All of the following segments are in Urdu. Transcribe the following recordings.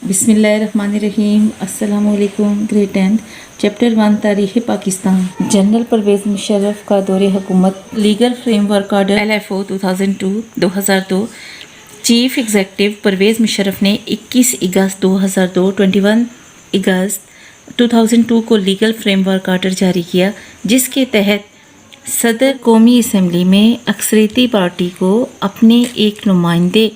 بسم اللہ الرحمن الرحیم. السلام علیکم. گریڈ 10 چیپٹر 1 تاریخ پاکستان. جنرل پرویز مشرف کا دور حکومت. Legal framework order LFO 2002 chief executive Pervez Musharraf نے 21 اگست 2002 21 اگست 2002 کو لیگل فریم ورک آرڈر جاری کیا، جس کے تحت صدر قومی اسمبلی میں اکثریتی پارٹی کو اپنے ایک نمائندے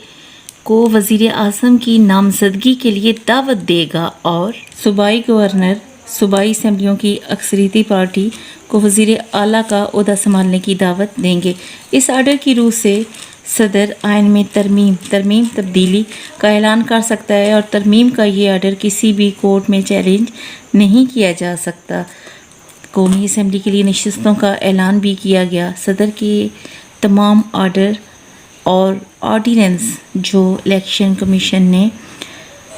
کو وزیر اعظم کی نامزدگی کے لیے دعوت دے گا اور صوبائی گورنر صوبائی اسمبلیوں کی اکثریتی پارٹی کو وزیر اعلیٰ کا عہدہ سنبھالنے کی دعوت دیں گے۔ اس آرڈر کی روح سے صدر آئین میں تبدیلی کا اعلان کر سکتا ہے اور ترمیم کا یہ آرڈر کسی بھی کورٹ میں چیلنج نہیں کیا جا سکتا۔ قومی اسمبلی کے لیے نشستوں کا اعلان بھی کیا گیا۔ صدر کے تمام آرڈر اور آرڈیننس جو الیکشن کمیشن نے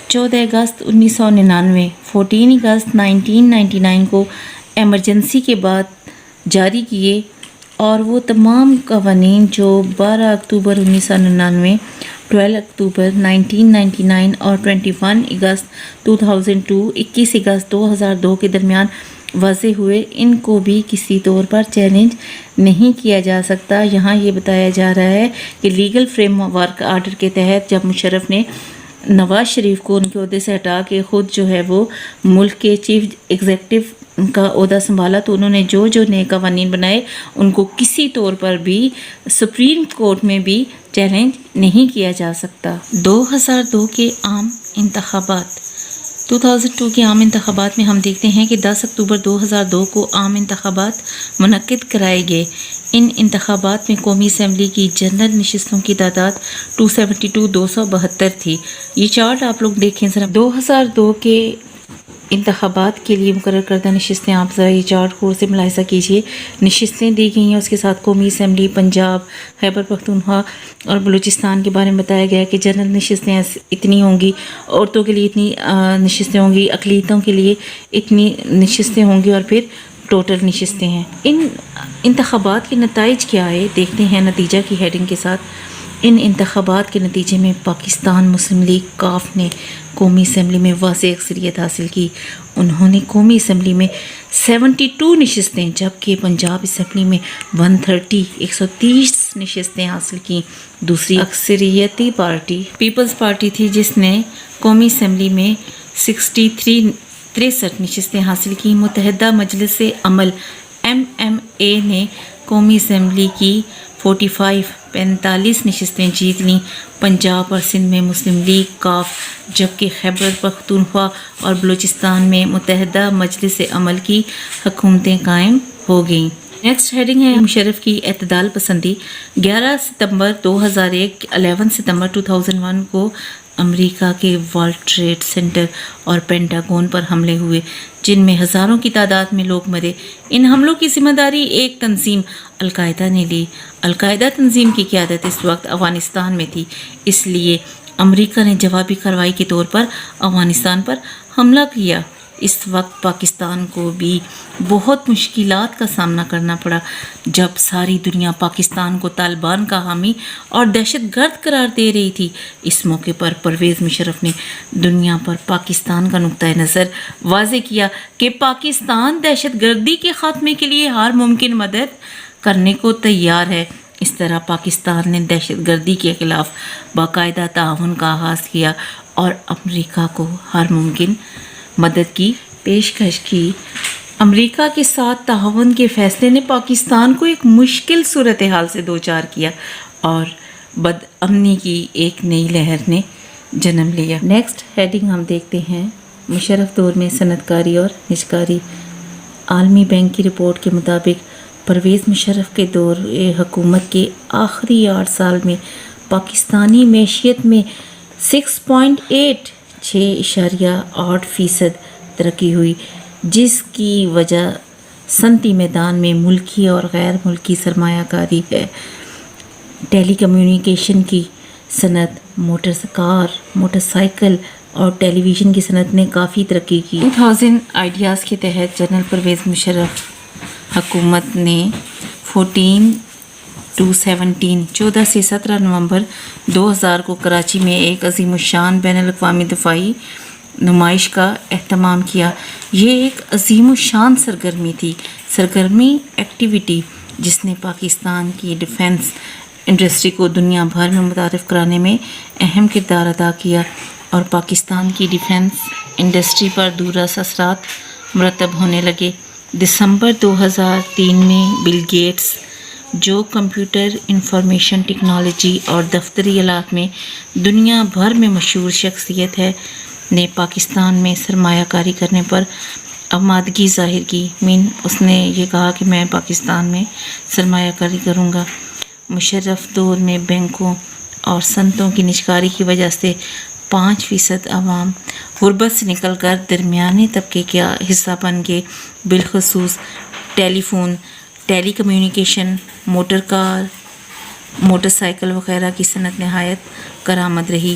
14 اگست 1999 14 اگست 1999 کو ایمرجنسی کے بعد جاری کیے، اور وہ تمام قوانین جو 12 اکتوبر 1999 12 اکتوبر 1999 اور 21 اگست 2002 21 اگست 2002 کے درمیان واضح ہوئے، ان کو بھی کسی طور پر چیلنج نہیں کیا جا سکتا۔ یہاں یہ بتایا جا رہا ہے کہ لیگل فریم ورک آرڈر کے تحت جب مشرف نے نواز شریف کو ان کے عہدے سے ہٹا کے خود جو ہے وہ ملک کے چیف ایگزیکٹو کا عہدہ سنبھالا، تو انہوں نے جو نئے قوانین بنائے ان کو کسی طور پر بھی سپریم کورٹ میں بھی چیلنج نہیں کیا جا سکتا۔ 2002 کے عام انتخابات 2002 کے عام انتخابات میں ہم دیکھتے ہیں کہ 10 اکتوبر 2002 کو عام انتخابات منعقد کرائے گئے۔ ان انتخابات میں قومی اسمبلی کی جنرل نشستوں کی تعداد 272 تھی۔ یہ چارٹ آپ لوگ دیکھیں ذرا۔ 2002 کے انتخابات کے لیے مقرر کردہ نشستیں آپ ذرا یہ چارٹ غور سے ملاحظہ کیجیے۔ نشستیں دی گئی ہیں، اس کے ساتھ قومی اسمبلی پنجاب، خیبر پختونخوا اور بلوچستان کے بارے میں بتایا گیا کہ جنرل نشستیں اتنی ہوں گی، عورتوں کے لیے اتنی نشستیں ہوں گی، اقلیتوں کے لیے اتنی نشستیں ہوں گی، اور پھر ٹوٹل نشستیں ہیں۔ ان انتخابات کے نتائج کیا آئے دیکھتے ہیں نتیجہ کی ہیڈنگ کے ساتھ۔ ان انتخابات کے نتیجے میں پاکستان مسلم لیگ کاف نے قومی اسمبلی میں واضح اکثریت حاصل کی۔ انہوں نے قومی اسمبلی میں 72 نشستیں، جبکہ پنجاب اسمبلی میں 130 نشستیں حاصل کی۔ دوسری اکثریتی پارٹی پیپلز پارٹی تھی، جس نے قومی اسمبلی میں 63 نشستیں حاصل کی۔ متحدہ مجلس عمل MMA نے قومی اسمبلی کی 45 نشستیں جیت لیں۔ پنجاب اور سندھ میں مسلم لیگ کاف، جبکہ خیبر پختونخوا اور بلوچستان میں متحدہ مجلس عمل کی حکومتیں قائم ہو گئیں۔ نیکسٹ ہیڈنگ ہے مشرف کی اعتدال پسندی۔ 11 ستمبر 2001 11 ستمبر 2001 کو امریکہ کے ورلڈ ٹریڈ سینٹر اور پینٹاگون پر حملے ہوئے، جن میں ہزاروں کی تعداد میں لوگ مرے۔ ان حملوں کی ذمہ داری ایک تنظیم القاعدہ نے لی۔ القاعدہ تنظیم کی قیادت اس وقت افغانستان میں تھی، اس لیے امریکہ نے جوابی کارروائی کے طور پر افغانستان پر حملہ کیا۔ اس وقت پاکستان کو بھی بہت مشکلات کا سامنا کرنا پڑا، جب ساری دنیا پاکستان کو طالبان کا حامی اور دہشت گرد قرار دے رہی تھی۔ اس موقع پر پرویز مشرف نے دنیا پر پاکستان کا نقطہ نظر واضح کیا کہ پاکستان دہشت گردی کے خاتمے کے لیے ہر ممکن مدد کرنے کو تیار ہے۔ اس طرح پاکستان نے دہشت گردی کے خلاف باقاعدہ تعاون کا آغاز کیا اور امریکہ کو ہر ممکن مدد کی پیشکش کی۔ امریکہ کے ساتھ تعاون کے فیصلے نے پاکستان کو ایک مشکل صورتحال سے دوچار کیا اور بدامنی کی ایک نئی لہر نے جنم لیا۔ نیکسٹ ہیڈنگ ہم دیکھتے ہیں مشرف دور میں صنعت کاری اور نجکاری۔ عالمی بینک کی رپورٹ کے مطابق پرویز مشرف کے دور حکومت کے آخری 8 سال میں پاکستانی معیشت میں 6.8% ترقی ہوئی، جس کی وجہ صنعتی میدان میں ملکی اور غیر ملکی سرمایہ کاری ہے۔ ٹیلی کمیونیکیشن کی صنعت، موٹر سائیکل اور ٹیلی ویژن کی صنعت نے کافی ترقی کی۔ 2000 آئیڈیاز کے تحت جنرل پرویز مشرف حکومت نے 14 217 14 سے 17 نومبر 2000 کو کراچی میں ایک عظیم الشان بین الاقوامی دفاعی نمائش کا اہتمام کیا۔ یہ ایک عظیم الشان سرگرمی ایکٹیویٹی جس نے پاکستان کی ڈیفنس انڈسٹری کو دنیا بھر میں متعارف کرانے میں اہم کردار ادا کیا اور پاکستان کی ڈیفنس انڈسٹری پر دوررس اثرات مرتب ہونے لگے۔ دسمبر 2003 میں بل گیٹس، جو کمپیوٹر انفارمیشن ٹیکنالوجی اور دفتری آلات میں دنیا بھر میں مشہور شخصیت ہے، نے پاکستان میں سرمایہ کاری کرنے پر آمادگی ظاہر کی۔ اس نے یہ کہا کہ میں پاکستان میں سرمایہ کاری کروں گا۔ مشرف دور میں بینکوں اور صنعتوں کی نجکاری کی وجہ سے 5% عوام غربت سے نکل کر درمیانے طبقے کا حصہ بن گئے۔ بالخصوص telephone, telecommunication, motor car, motorcycle وغیرہ کی صنعت نہایت کارآمد رہی۔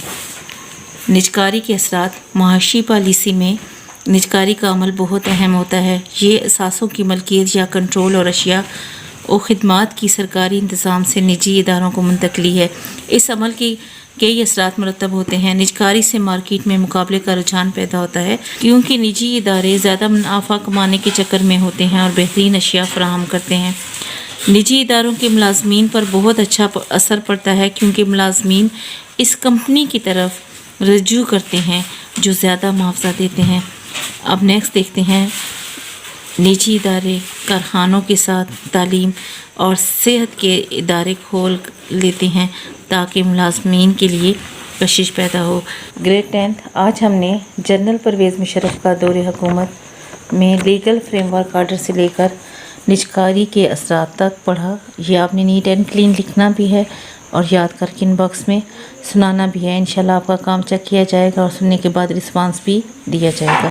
نجکاری کے اثرات۔ معاشی پالیسی میں نجکاری کا عمل بہت اہم ہوتا ہے۔ یہ اثاثوں کی ملکیت یا کنٹرول اور اشیاء و خدمات کی سرکاری انتظام سے نجی اداروں کو منتقلی ہے۔ اس عمل کی کئی اثرات مرتب ہوتے ہیں۔ نجکاری سے مارکیٹ میں مقابلے کا رجحان پیدا ہوتا ہے، کیونکہ نجی ادارے زیادہ منافع کمانے کے چکر میں ہوتے ہیں اور بہترین اشیاء فراہم کرتے ہیں۔ نجی اداروں کے ملازمین پر بہت اچھا اثر پڑتا ہے، کیونکہ ملازمین اس کمپنی کی طرف رجوع کرتے ہیں جو زیادہ معاوضہ دیتے ہیں۔ اب نیکسٹ دیکھتے ہیں، نجی ادارے کارخانوں کے ساتھ تعلیم اور صحت کے ادارے کھول لیتے ہیں تاکہ ملازمین کے لیے کشش پیدا ہو۔ گریڈ 10 آج ہم نے جنرل پرویز مشرف کا دور حکومت میں لیگل فریم ورک آرڈر سے لے کر نجکاری کے اثرات تک پڑھا۔ یہ آپ نے نیٹ اینڈ کلین لکھنا بھی ہے اور یاد کر کے ان باکس میں سنانا بھی ہے۔ انشاءاللہ آپ کا کام چیک کیا جائے گا اور سننے کے بعد رسپانس بھی دیا جائے گا۔